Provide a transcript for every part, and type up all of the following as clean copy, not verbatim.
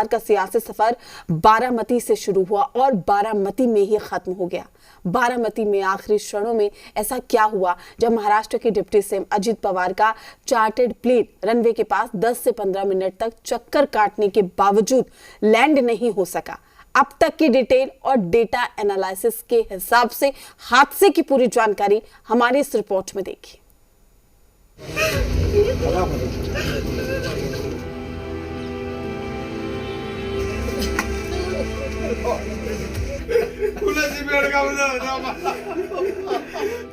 का सियासी सफर बारामती से शुरू हुआ और बारामती में ही खत्म हो गया। बारामती में आखिरी क्षणों में ऐसा क्या हुआ जब महाराष्ट्र के डिप्टी सीएम अजित पवार का चार्टर्ड प्लेन रनवे के पास 10 से 15 मिनट तक चक्कर काटने के बावजूद लैंड नहीं हो सका। अब तक की डिटेल और डेटा एनालिसिस के हिसाब से हादसे की पूरी जानकारी हमारी इस रिपोर्ट में देखिए।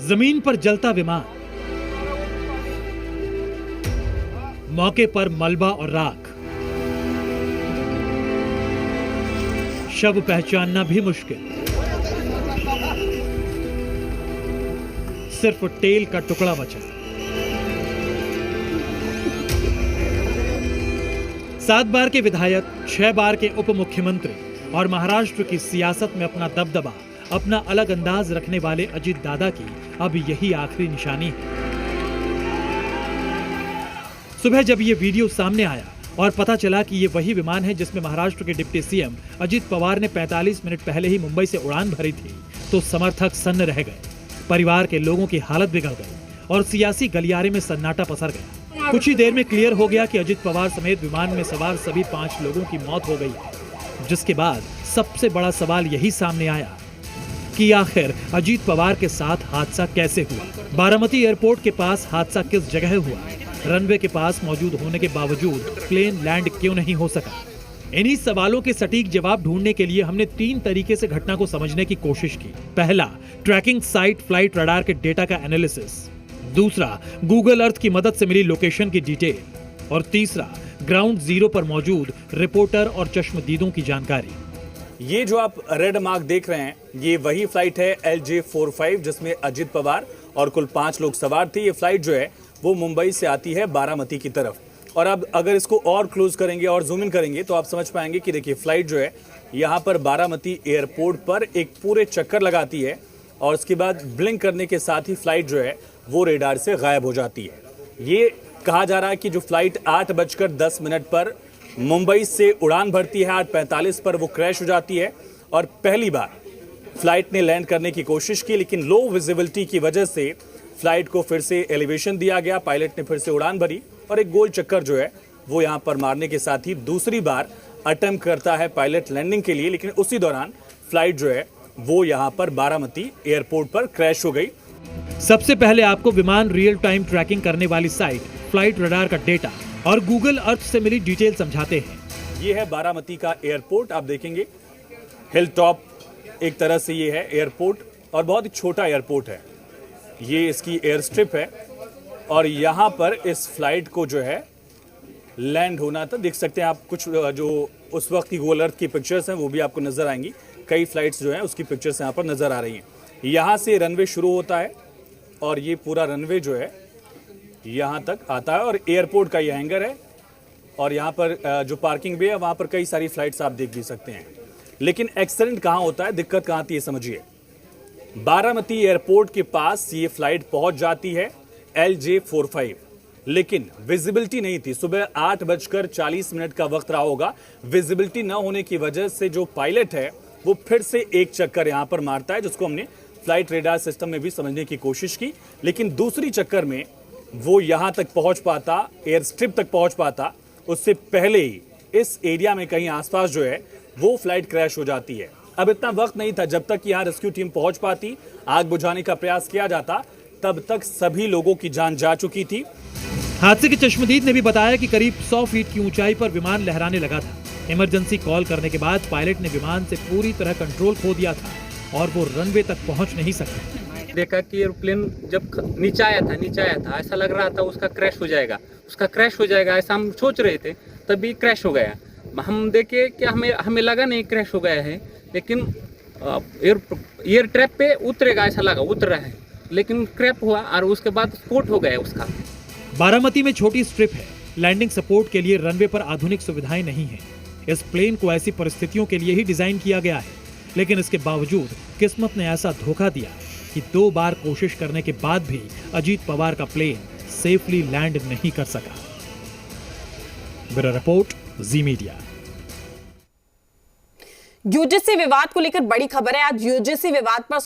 जमीन पर जलता विमान, मौके पर मलबा और राख, शव पहचानना भी मुश्किल, सिर्फ टेल का टुकड़ा बचा। 7 बार के विधायक, 6 बार के उप मुख्यमंत्री और महाराष्ट्र की सियासत में अपना दबदबा, अपना अलग अंदाज रखने वाले अजित दादा की अब यही आखिरी निशानी है। सुबह जब ये वीडियो सामने आया और पता चला कि ये वही विमान है जिसमें महाराष्ट्र के डिप्टी सीएम अजित पवार ने 45 मिनट पहले ही मुंबई से उड़ान भरी थी, तो समर्थक सन्न रह गए, परिवार के लोगों की हालत बिगड़ गई और सियासी गलियारे में सन्नाटा पसर गया। कुछ ही देर में क्लियर हो गया कि अजित पवार समेत विमान में सवार सभी 5 लोगों की मौत हो गई है, जिसके बाद सबसे बड़ा सवाल यही सामने आया कि आखिर अजित पवार के साथ हादसा कैसे हुआ। बारामती एयरपोर्ट के पास हादसा किस जगह हुआ? रनवे के पास मौजूद होने के बावजूद प्लेन लैंड क्यों नहीं हो सका? इन्हीं सवालों के सटीक जवाब ढूंढने के लिए हमने 3 तरीके से घटना को समझने की कोशिश की। पहला, ट्रैकिंग साइट फ्लाइट रडार के डेटा का एनालिसिस। दूसरा, गूगल अर्थ की मदद से मिली लोकेशन की डिटेल। और तीसरा, ग्राउंड जीरो पर मौजूद रिपोर्टर और चश्मदीदों की जानकारी। ये जो आप रेड मार्क देख रहे हैं, ये वही फ्लाइट है LJ45 जिसमें अजित पवार और कुल 5 लोग सवार थे। ये फ्लाइट जो है वो मुंबई से आती है बारामती की तरफ। और अब अगर इसको और क्लोज करेंगे और जूम इन करेंगे तो आप समझ पाएंगे कि देखिए फ्लाइट जो है यहाँ पर बारामती एयरपोर्ट पर एक पूरे चक्कर लगाती है और उसके बाद ब्लिंक करने के साथ ही फ्लाइट जो है वो रेडार से गायब हो जाती है। ये कहा जा रहा है कि जो फ्लाइट 8:10 पर मुंबई से उड़ान भरती है, 8:45 पर वो क्रैश हो जाती है और पहली बार फ्लाइट ने लैंड करने की कोशिश की, लेकिन लो विजिबिलिटी की वजह से फ्लाइट को फिर से एलिवेशन दिया गया, पायलट ने फिर से उड़ान भरी और एक गोल चक्कर जो है वो यहाँ पर मारने के साथ ही दूसरी बार अटेम्प्ट करता है पायलट लैंडिंग के लिए, लेकिन उसी दौरान फ्लाइट जो है वो यहाँ पर बारामती एयरपोर्ट पर क्रैश हो गई। सबसे पहले आपको विमान रियल टाइम ट्रैकिंग करने वाली साइट, फ्लाइट रडार का डेटा और गूगल अर्थ से मिली डिटेल समझाते हैं। ये है बारामती का एयरपोर्ट, आप देखेंगे हिल टॉप एक तरह से ये है एयरपोर्ट और बहुत ही छोटा एयरपोर्ट है। ये इसकी एयर स्ट्रिप है और यहाँ पर इस फ्लाइट को जो है लैंड होना था। देख सकते हैं आप कुछ जो उस वक्त की गूगल अर्थ की पिक्चर्स हैं वो भी आपको नजर आएंगी। कई फ्लाइट्स जो हैं उसकी पिक्चर्स यहाँ पर नजर आ रही हैं। यहाँ से रनवे शुरू होता है और ये पूरा रनवे जो है यहाँ तक आता है और एयरपोर्ट का ये हैंगर है और यहाँ पर जो पार्किंग भी है वहाँ पर कई सारी फ्लाइट्स आप देख भी सकते हैं। लेकिन एक्सीडेंट कहाँ होता है, दिक्कत कहाँ आती है, समझिए। बारामती एयरपोर्ट के पास ये फ्लाइट पहुंच जाती है LJ45, लेकिन विजिबिलिटी नहीं थी। सुबह 8:40 का वक्त रहा होगा। विजिबिलिटी न होने की वजह से जो पायलट है वो फिर से एक चक्कर यहाँ पर मारता है, जिसको हमने फ्लाइट रेडार सिस्टम में भी समझने की कोशिश की, लेकिन दूसरी चक्कर में वो यहाँ तक पहुंच पाता, एयर स्ट्रिप तक पहुंच पाता, उससे पहले ही इस एरिया में कहीं आसपास जो है वो फ्लाइट क्रैश हो जाती है। अब इतना वक्त नहीं था, जब तक यहाँ रेस्क्यू टीम पहुंच पाती, आग बुझाने का प्रयास किया जाता, तब तक सभी लोगों की जान जा चुकी थी। हादसे के चश्मदीद ने भी बताया कि करीब 100 फीट की ऊंचाई पर विमान लहराने लगा था। इमरजेंसी कॉल करने के बाद पायलट ने विमान से पूरी तरह कंट्रोल खो दिया था और वो रनवे तक पहुंच नहीं सका। देखा कि एयरप्लेन जब नीचे आया था, ऐसा लग रहा था उसका क्रैश हो जाएगा, ऐसा हम सोच रहे थे, तभी क्रैश हो गया। हम देखे कि हमें लगा नहीं क्रैश हो गया है, लेकिन एयर ट्रैप पे उतरेगा ऐसा लगा, उतर रहा है, लेकिन क्रैश हुआ और उसके बाद स्पॉट हो गया उसका। बारामती में छोटी स्ट्रिप है, लैंडिंग सपोर्ट के लिए रनवे पर आधुनिक सुविधाएं नहीं है। इस प्लेन को ऐसी परिस्थितियों के लिए ही डिजाइन किया गया है, लेकिन इसके बावजूद किस्मत ने ऐसा धोखा दिया कि 2 बार कोशिश करने के बाद भी अजीत पवार का प्लेन सेफली लैंड नहीं कर सका। ब्यूरो रिपोर्ट, जी मीडिया। यूजीसी विवाद को लेकर बड़ी खबर है। आज यूजीसी विवाद पर